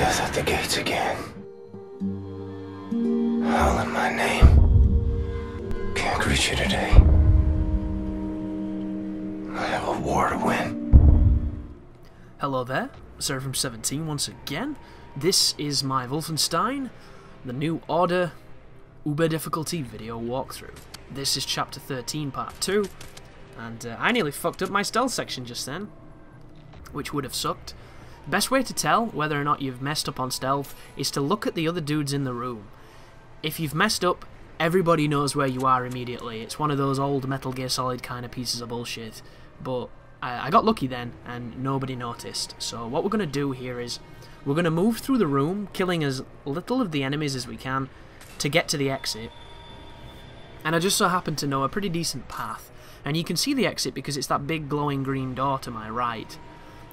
Death at the gates again. Howling my name. Can't greet you today. I have a war to win. Hello there, Seraphim17 once again. This is my Wolfenstein, the New Order Uber difficulty video walkthrough. This is chapter 13 part 2, and I nearly fucked up my stealth section just then, which would have sucked. Best way to tell whether or not you've messed up on stealth is to look at the other dudes in the room. If you've messed up, everybody knows where you are immediately. It's one of those old Metal Gear Solid kind of pieces of bullshit. But I got lucky then, and nobody noticed. So what we're going to do here is, we're going to move through the room, killing as little of the enemies as we can, to get to the exit. And I just so happen to know a pretty decent path. And you can see the exit because it's that big glowing green door to my right.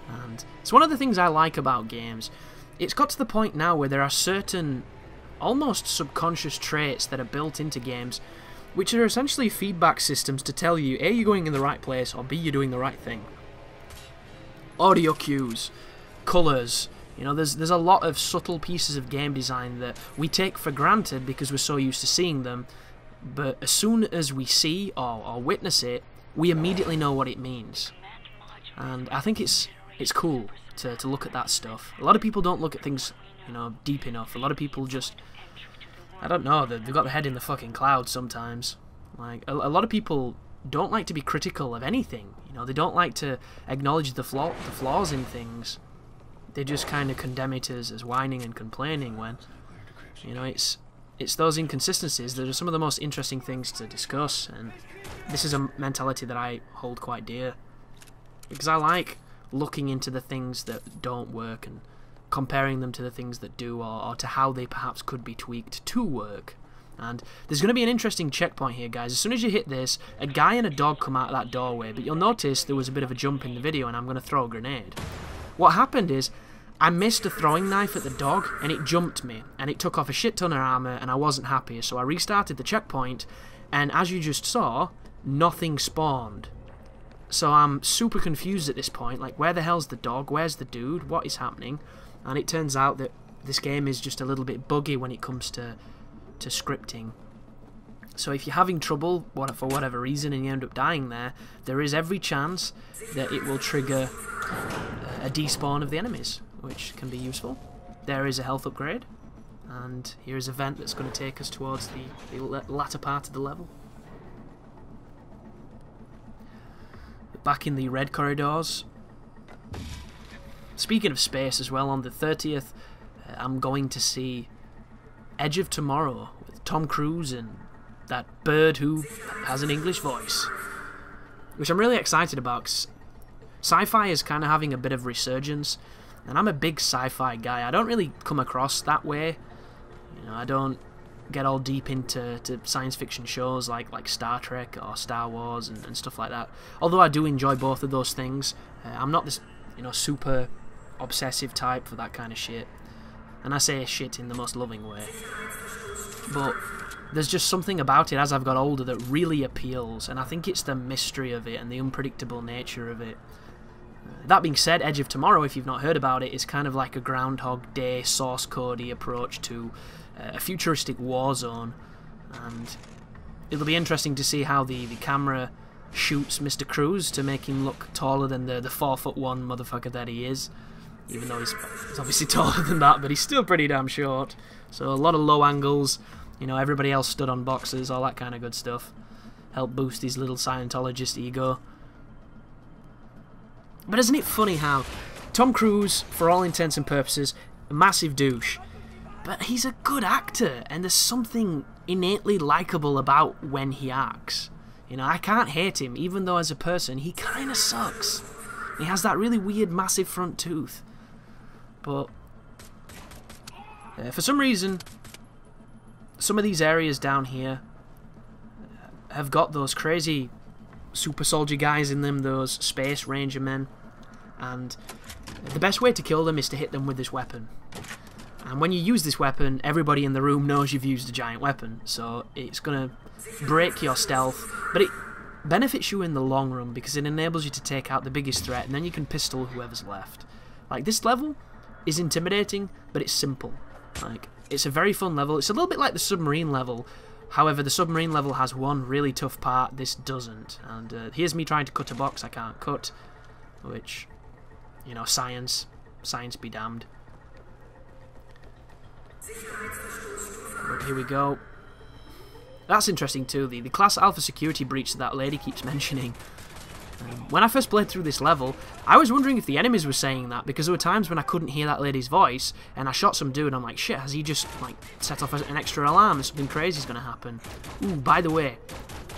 And it's one of the things I like about games. It's got to the point now where there are certain almost subconscious traits that are built into games which are essentially feedback systems to tell you A, you're going in the right place, or B, you're doing the right thing. Audio cues, colours, you know, there's a lot of subtle pieces of game design that we take for granted because we're so used to seeing them, but as soon as we see or witness it, we immediately know what it means. And I think it's cool to look at that stuff. A lot of people don't look at things, you know, deep enough. A lot of people just, I don't know, they've got their head in the fucking clouds sometimes. Like, a lot of people don't like to be critical of anything. You know, they don't like to acknowledge the flaws in things. They just kind of condemn it as whining and complaining when, you know, it's those inconsistencies that are some of the most interesting things to discuss, and this is a mentality that I hold quite dear. Because I like looking into the things that don't work and comparing them to the things that do, or to how they perhaps could be tweaked to work. And there's going to be an interesting checkpoint here, guys. As soon as you hit this, a guy and a dog come out of that doorway, but you'll notice there was a bit of a jump in the video and I'm going to throw a grenade. What happened is, I missed a throwing knife at the dog and it jumped me, and it took off a shit ton of armor, and I wasn't happy, so I restarted the checkpoint, and as you just saw, nothing spawned. So I'm super confused at this point, like, where the hell's the dog, where's the dude, what is happening? And it turns out that this game is just a little bit buggy when it comes to scripting. So if you're having trouble for whatever reason and you end up dying there is every chance that it will trigger a despawn of the enemies, which can be useful. There is a health upgrade, and here is a vent that's going to take us towards the latter part of the level. Back in the red corridors. Speaking of space as well, on the 30th, I'm going to see Edge of Tomorrow with Tom Cruise and that bird who has an English voice, which I'm really excited about, because sci-fi is kind of having a bit of resurgence, and I'm a big sci-fi guy. I don't really come across that way. You know, I don't get all deep into science fiction shows like Star Trek or Star Wars and stuff like that. Although I do enjoy both of those things, I'm not this, you know, super obsessive type for that kind of shit. And I say shit in the most loving way. But there's just something about it as I've got older that really appeals, and I think it's the mystery of it and the unpredictable nature of it. That being said, Edge of Tomorrow, if you've not heard about it, is kind of like a Groundhog Day source codey approach to a futuristic war zone, and it'll be interesting to see how the camera shoots Mr. Cruise to make him look taller than the 4'1" motherfucker that he is, even though he's obviously taller than that, but he's still pretty damn short. So a lot of low angles, you know, everybody else stood on boxes, all that kind of good stuff. Help boost his little Scientologist ego. But isn't it funny how Tom Cruise, for all intents and purposes, a massive douche, but he's a good actor, and there's something innately likable about when he acts. You know, I can't hate him, even though as a person he kind of sucks. He has that really weird massive front tooth. But for some reason, some of these areas down here have got those crazy super soldier guys in them, those space ranger men, and the best way to kill them is to hit them with this weapon. And when you use this weapon, everybody in the room knows you've used a giant weapon, so it's gonna break your stealth, but it benefits you in the long run because it enables you to take out the biggest threat, and then you can pistol whoever's left. Like, this level is intimidating, but it's simple. Like, it's a very fun level. It's a little bit like the submarine level. However, the submarine level has one really tough part, this doesn't. And here's me trying to cut a box I can't cut, which, you know, science be damned. But here we go. That's interesting too, the Class Alpha security breach that that lady keeps mentioning. When I first played through this level, I was wondering if the enemies were saying that, because there were times when I couldn't hear that lady's voice, and I shot some dude and I'm like, shit, has he just like set off an extra alarm and something crazy's gonna happen? Ooh, by the way,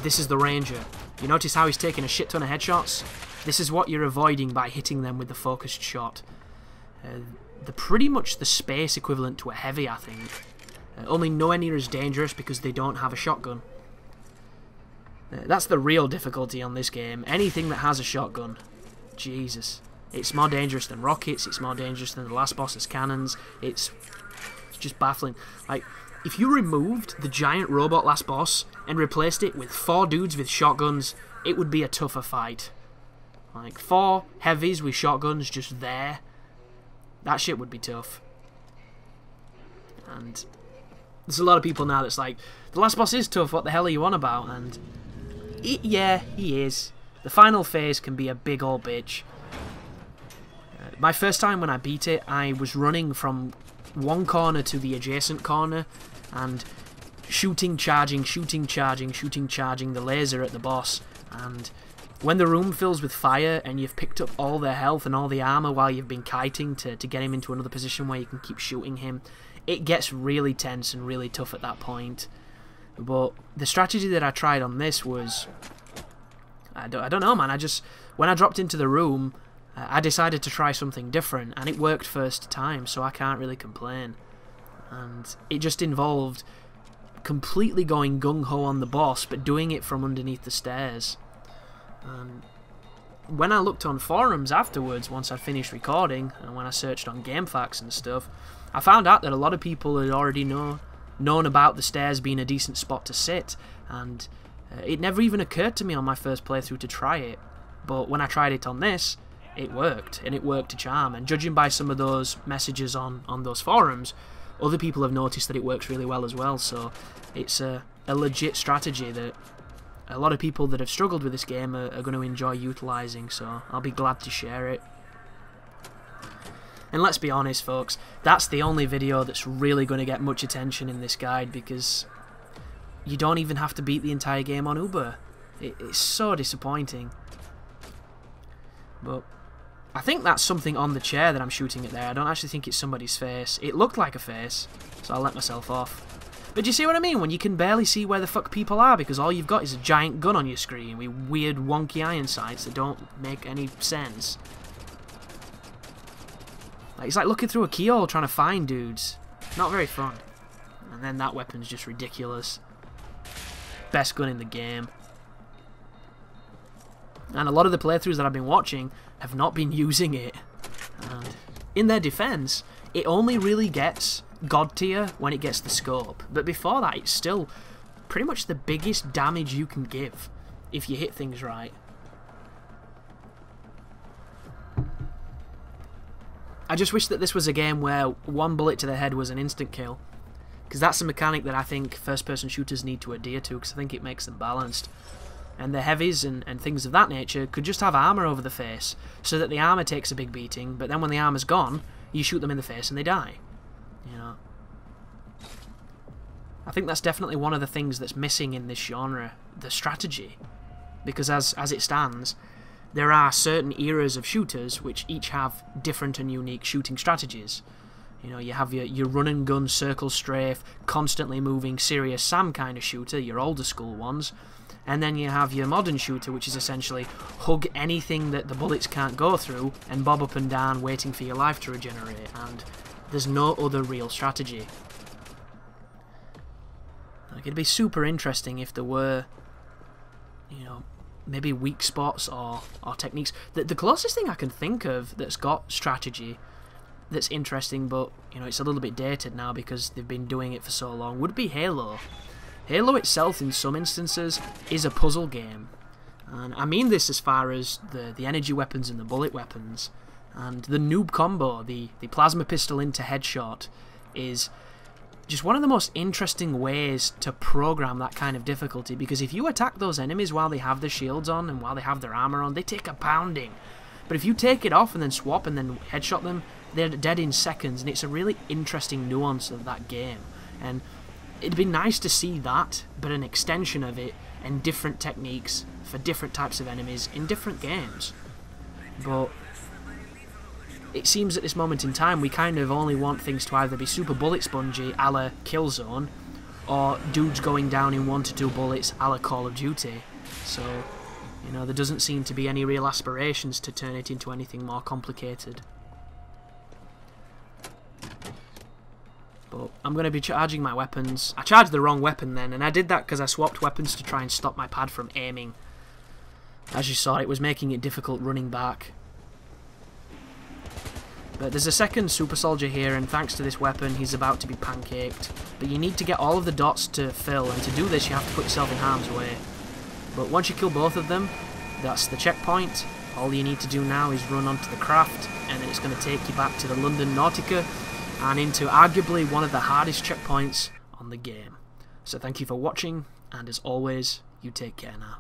this is the Ranger. You notice how he's taking a shit ton of headshots? This is what you're avoiding by hitting them with the focused shot. They're pretty much the space equivalent to a heavy, I think. Only nowhere near as dangerous because they don't have a shotgun. That's the real difficulty on this game. Anything that has a shotgun, Jesus. It's more dangerous than rockets, it's more dangerous than the last boss's cannons. It's just baffling. Like, if you removed the giant robot last boss and replaced it with 4 dudes with shotguns, it would be a tougher fight. Like, 4 heavies with shotguns just there. That shit would be tough. And there's a lot of people now that's like, the last boss is tough, what the hell are you on about? And yeah, he is. The final phase can be a big old bitch. My first time when I beat it, I was running from one corner to the adjacent corner and shooting, charging the laser at the boss. And when the room fills with fire and you've picked up all their health and all the armor while you've been kiting to get him into another position where you can keep shooting him, it gets really tense and really tough at that point. But the strategy that I tried on this was, I don't know, man. When I dropped into the room, I decided to try something different, and it worked first time, so I can't really complain. And it just involved completely going gung-ho on the boss, but doing it from underneath the stairs. And when I looked on forums afterwards, once I finished recording, and when I searched on GameFAQs and stuff, I found out that a lot of people had already known about the stairs being a decent spot to sit, and it never even occurred to me on my first playthrough to try it. But when I tried it on this, it worked, and it worked to charm. And judging by some of those messages on those forums, other people have noticed that it works really well as well. So it's a legit strategy that a lot of people that have struggled with this game are going to enjoy utilising, so I'll be glad to share it. And let's be honest, folks, that's the only video that's really going to get much attention in this guide, because you don't even have to beat the entire game on Uber. It's so disappointing. But I think that's something on the chair that I'm shooting at there. I don't actually think it's somebody's face. It looked like a face, so I'll let myself off. But do you see what I mean? When you can barely see where the fuck people are because all you've got is a giant gun on your screen with weird wonky iron sights that don't make any sense. Like, it's like looking through a keyhole trying to find dudes. Not very fun. And then that weapon's just ridiculous. Best gun in the game. And a lot of the playthroughs that I've been watching have not been using it. And in their defense, it only really gets God tier when it gets the scope. But before that, it's still pretty much the biggest damage you can give if you hit things right. I just wish that this was a game where one bullet to the head was an instant kill, because that's a mechanic that I think first-person shooters need to adhere to, because I think it makes them balanced. And the heavies and things of that nature could just have armour over the face, so that the armour takes a big beating, but then when the armour's gone, you shoot them in the face and they die. You know, I think that's definitely one of the things that's missing in this genre, the strategy. Because as it stands, there are certain eras of shooters which each have different and unique shooting strategies. You know, you have your run and gun, circle strafe, constantly moving Serious Sam kind of shooter, your older school ones. And then you have your modern shooter, which is essentially hug anything that the bullets can't go through and bob up and down waiting for your life to regenerate. And there's no other real strategy. Like, it'd be super interesting if there were, you know, maybe weak spots or techniques. The closest thing I can think of that's got strategy that's interesting, but you know, it's a little bit dated now because they've been doing it for so long, would be Halo. Halo itself, in some instances, is a puzzle game. And I mean this as far as the energy weapons and the bullet weapons. And the noob combo, the plasma pistol into headshot, is just one of the most interesting ways to program that kind of difficulty, because if you attack those enemies while they have their shields on and while they have their armor on, they take a pounding. But if you take it off and then swap and then headshot them, they're dead in seconds, and it's a really interesting nuance of that game. And it'd be nice to see that, but an extension of it and different techniques for different types of enemies in different games. But it seems at this moment in time we kind of only want things to either be super bullet spongy a la Killzone, or dudes going down in 1 to 2 bullets a la Call of Duty. So, you know, there doesn't seem to be any real aspirations to turn it into anything more complicated. But I'm going to be charging my weapons. I charged the wrong weapon then, and I did that because I swapped weapons to try and stop my pad from aiming. As you saw, it was making it difficult running back. But there's a second super soldier here, and thanks to this weapon he's about to be pancaked. But you need to get all of the dots to fill, and to do this you have to put yourself in harm's way. But once you kill both of them, that's the checkpoint. All you need to do now is run onto the craft, and then it's going to take you back to the London Nautica and into arguably one of the hardest checkpoints on the game. So thank you for watching, and as always, you take care now.